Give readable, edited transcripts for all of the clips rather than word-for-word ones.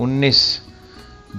19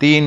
3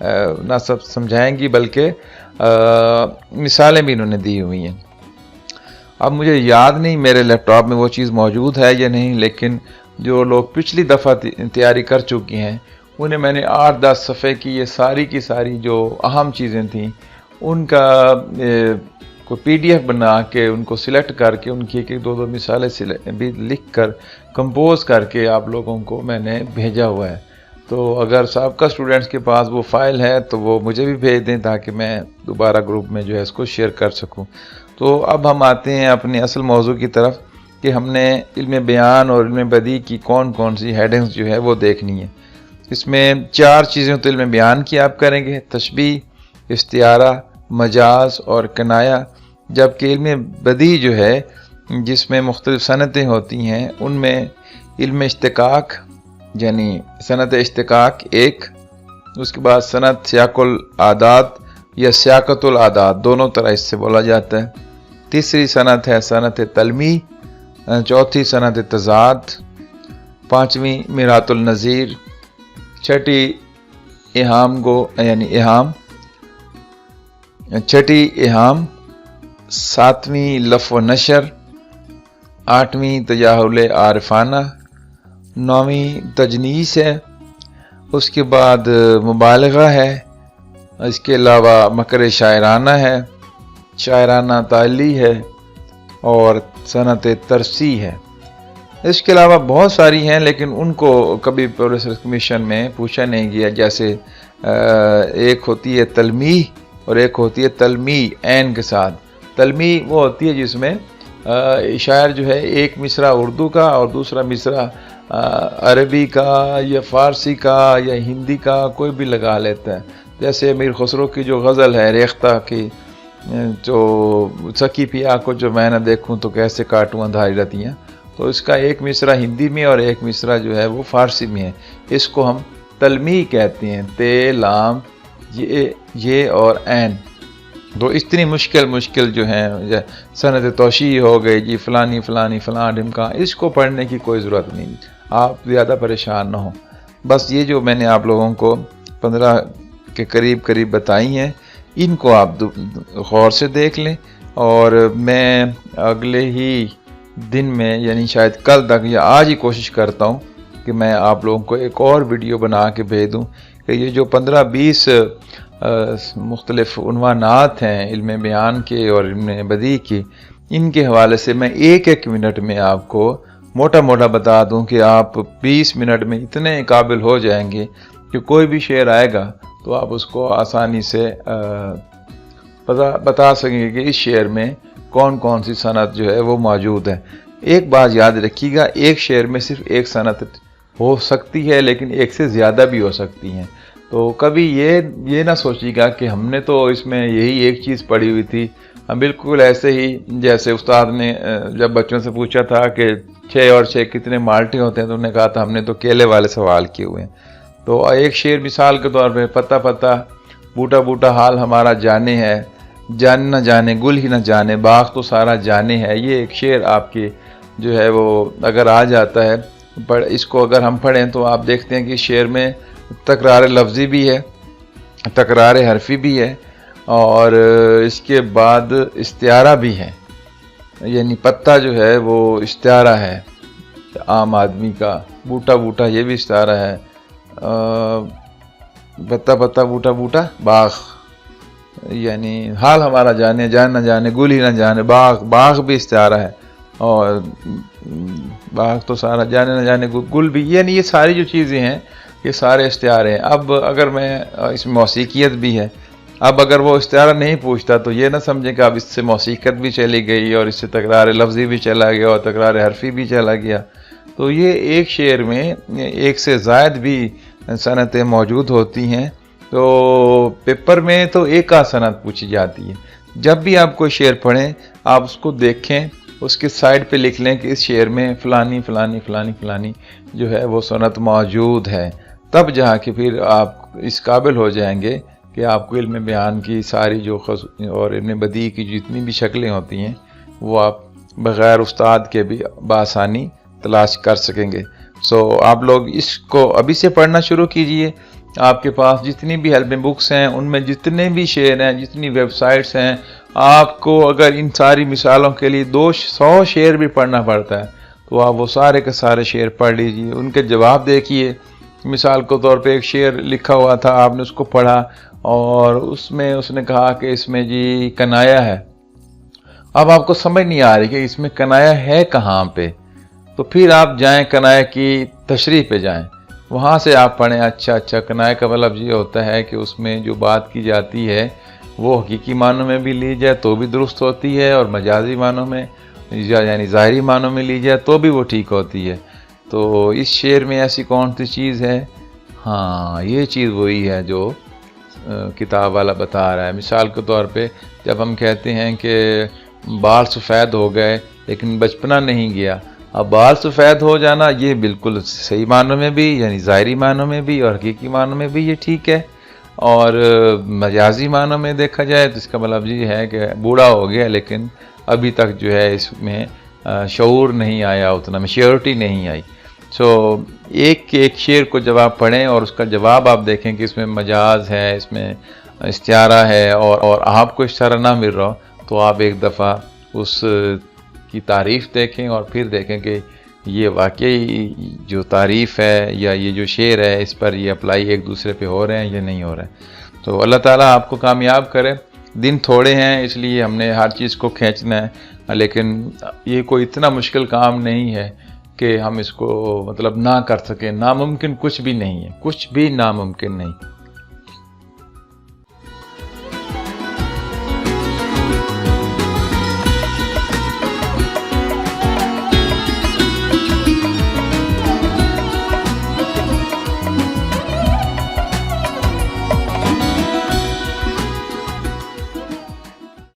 نہ سب سمجھائیں گی بلکہ مثالیں بھی انہوں نے دی ہوئی ہیں۔ اب مجھے یاد نہیں میرے لیپ ٹاپ میں وہ چیز موجود ہے یا نہیں، لیکن جو لوگ پچھلی دفعہ تیاری کر چکی ہیں انہیں میں نے 8-10 صفحے کی یہ ساری کی ساری جو اہم چیزیں تھیں ان کا کوئی PDF بنا کے ان کو سلیکٹ کر کے ان کی 1-2 مثالیں بھی لکھ کر کمپوز کر کے آپ لوگوں کو میں نے بھیجا ہوا ہے۔ تو اگر سابقہ اسٹوڈنٹس کے پاس وہ فائل ہے تو وہ مجھے بھی بھیج دیں تاکہ میں دوبارہ گروپ میں جو ہے اس کو شیئر کر سکوں۔ تو اب ہم آتے ہیں اپنے اصل موضوع کی طرف کہ ہم نے علم بیان اور علم بدیع کی کون کون سی ہیڈنگز جو ہے وہ دیکھنی ہے۔ اس میں 4 چیزیں تو علم بیان کی آپ کریں گے، تشبیہ، استعارہ، مجاز اور کنایہ، جبکہ علم بدیع جو ہے جس میں مختلف صنعتیں ہوتی ہیں ان میں علم اشتقاق یعنی صنعت اشتقاق ایک، اس کے بعد صنعت سیاق العادات یا سیاقت العادات، دونوں طرح اس سے بولا جاتا ہے۔ تیسری صنعت ہے صنعت تلمیح، چوتھی صنعت تضاد، پانچویں میرات النظیر، چھٹی اہام گو یعنی اہام، چھٹی اہام، ساتویں لف و نشر، آٹھویں تجاہل عارفانہ، نویں تجنیس ہے، اس کے بعد مبالغہ ہے، اس کے علاوہ مکر شاعرانہ ہے، شاعرانہ تعلی ہے اور صنعت ترسی ہے۔ اس کے علاوہ بہت ساری ہیں لیکن ان کو کبھی پروفیسر کمیشن میں پوچھا نہیں گیا، جیسے ایک ہوتی ہے تلمیح اور ایک ہوتی ہے تلمیح عین کے ساتھ۔ تلمیح وہ ہوتی ہے جس میں شاعر جو ہے ایک مصرع اردو کا اور دوسرا مصرع عربی کا یا فارسی کا یا ہندی کا کوئی بھی لگا لیتا ہے، جیسے امیر خسرو کی جو غزل ہے ریختہ کی، جو سکی پیا کو جو میں نہ دیکھوں تو کیسے کاٹوں اندھاری رتیاں، تو اس کا ایک مصرع ہندی میں اور ایک مصرع جو ہے وہ فارسی میں ہے، اس کو ہم تلمیح کہتے ہیں، تے لام یہ اور عین۔ تو اتنی مشکل جو ہیں صنعت توشیح ہو گئی جی فلانی فلاں ڈھمکا، اس کو پڑھنے کی کوئی ضرورت نہیں، آپ زیادہ پریشان نہ ہوں، بس یہ جو میں نے آپ لوگوں کو 15 کے قریب بتائی ہیں ان کو آپ غور سے دیکھ لیں، اور میں اگلے ہی دن میں یعنی شاید کل تک یا آج ہی کوشش کرتا ہوں کہ میں آپ لوگوں کو ایک اور ویڈیو بنا کے بھیج دوں کہ یہ جو 15-20 مختلف عنوانات ہیں علم بیان کے اور علم بدیع کی، ان کے حوالے سے میں ایک منٹ میں آپ کو موٹا بتا دوں کہ آپ 20 منٹ میں اتنے قابل ہو جائیں گے کہ کوئی بھی شعر آئے گا تو آپ اس کو آسانی سے بتا سکیں گے کہ اس شعر میں کون سی صنعت جو ہے وہ موجود ہے۔ ایک بات یاد رکھیے گا، ایک شعر میں صرف ایک صنعت ہو سکتی ہے لیکن ایک سے زیادہ بھی ہو سکتی ہیں، تو کبھی یہ نہ سوچیے گا کہ ہم نے تو اس میں یہی ایک چیز پڑھی ہوئی تھی، ہم بالکل ایسے ہی جیسے استاد نے جب بچوں سے پوچھا تھا کہ 6 اور 6 کتنے مالٹے ہوتے ہیں تو انہوں نے کہا تھا ہم نے تو کیلے والے سوال کیے ہوئے ہیں۔ تو ایک شعر مثال کے طور پہ پتا بوٹا حال ہمارا جانے ہے، جان نہ جانے گل ہی نہ جانے باغ تو سارا جانے ہے، یہ ایک شعر آپ کی جو ہے وہ اگر آ جاتا ہے، اس کو اگر ہم پڑھیں تو آپ دیکھتے ہیں کہ شعر میں تکرار لفظی بھی ہے، تکرار حرفی بھی ہے، اور اس کے بعد استعارہ بھی ہے، یعنی پتا جو ہے وہ استعارہ ہے عام آدمی کا، بوٹا یہ بھی استعارہ ہے، پتا بوٹا باغ، یعنی حال ہمارا جانے جان نہ جانے گل ہی نہ جانے باغ بھی استعارہ ہے، اور باغ تو سارا جانے نہ جانے گل بھی، یعنی یہ ساری جو چیزیں ہیں یہ سارے استعارے ہیں۔ اب اگر میں اس میں موسیقیت بھی ہے، اب اگر وہ استعارہ نہیں پوچھتا تو یہ نہ سمجھے کہ اب اس سے موسیقیت بھی چلی گئی اور اس سے تکرار لفظی بھی چلا گیا اور تکرار حرفی بھی چلا گیا، تو یہ ایک شعر میں ایک سے زائد بھی صنعتیں موجود ہوتی ہیں، تو پیپر میں تو ایک صنعت پوچھی جاتی ہے۔ جب بھی آپ کوئی شعر پڑھیں آپ اس کو دیکھیں، اس کے سائڈ پہ لکھ لیں کہ اس شعر میں فلانی جو ہے وہ صنعت موجود ہے، تب جہاں کہ پھر آپ اس قابل ہو جائیں گے کہ آپ کو علم بیان کی ساری جو اور علم بدیع کی جتنی بھی شکلیں ہوتی ہیں وہ آپ بغیر استاد کے بھی بآسانی تلاش کر سکیں گے. آپ لوگ اس کو ابھی سے پڑھنا شروع کیجئے. آپ کے پاس جتنی بھی ہیلپنگ بکس ہیں ان میں جتنے بھی شعر ہیں، جتنی ویب سائٹس ہیں، آپ کو اگر ان ساری مثالوں کے لیے 200 شعر بھی پڑھنا پڑتا ہے تو آپ وہ سارے کے سارے شعر پڑھ لیجئے، ان کے جواب دیکھیے. مثال کے طور پہ ایک شعر لکھا ہوا تھا، آپ نے اس کو پڑھا اور اس نے کہا کہ اس میں جی کنایا ہے. اب آپ کو سمجھ نہیں آ رہی کہ اس میں کنایا ہے کہاں پہ، تو پھر آپ جائیں کنایا کی تشریح پہ جائیں، وہاں سے آپ پڑھیں. اچھا کنایا کا مطلب یہ ہوتا ہے کہ اس میں جو بات کی جاتی ہے وہ حقیقی معنوں میں بھی لی جائے تو بھی درست ہوتی ہے، اور مجازی معنوں میں یعنی ظاہری معنوں میں لی جائے تو بھی وہ ٹھیک ہوتی ہے. تو اس شعر میں ایسی کون سی چیز ہے؟ ہاں، یہ چیز وہی ہے جو کتاب والا بتا رہا ہے. مثال کے طور پہ جب ہم کہتے ہیں کہ بال سفید ہو گئے لیکن بچپنا نہیں گیا، اب بال سفید ہو جانا یہ بالکل صحیح معنوں میں بھی یعنی ظاہری معنوں میں بھی اور حقیقی معنوں میں بھی یہ ٹھیک ہے، اور مجازی معنوں میں دیکھا جائے تو اس کا مطلب یہ ہے کہ بوڑھا ہو گیا لیکن ابھی تک جو ہے اس میں شعور نہیں آیا، اتنا میچیورٹی نہیں آئی. ایک شعر کو جب آپ پڑھیں اور اس کا جواب آپ دیکھیں کہ اس میں مجاز ہے، اس میں استعارہ ہے، اور آپ کو استعارہ نہ مل رہا تو آپ ایک دفعہ اس کی تعریف دیکھیں اور پھر دیکھیں کہ یہ واقعی جو تعریف ہے یا یہ جو شعر ہے اس پر یہ اپلائی ایک دوسرے پہ ہو رہے ہیں یا نہیں ہو رہے ہیں. تو اللہ تعالیٰ آپ کو کامیاب کرے. دن تھوڑے ہیں اس لیے ہم نے ہر چیز کو کھینچنا ہے، لیکن یہ کوئی اتنا مشکل کام نہیں ہے کہ ہم اس کو نہ کر سکیں. ناممکن کچھ بھی نہیں ہے، کچھ بھی ناممکن نہیں.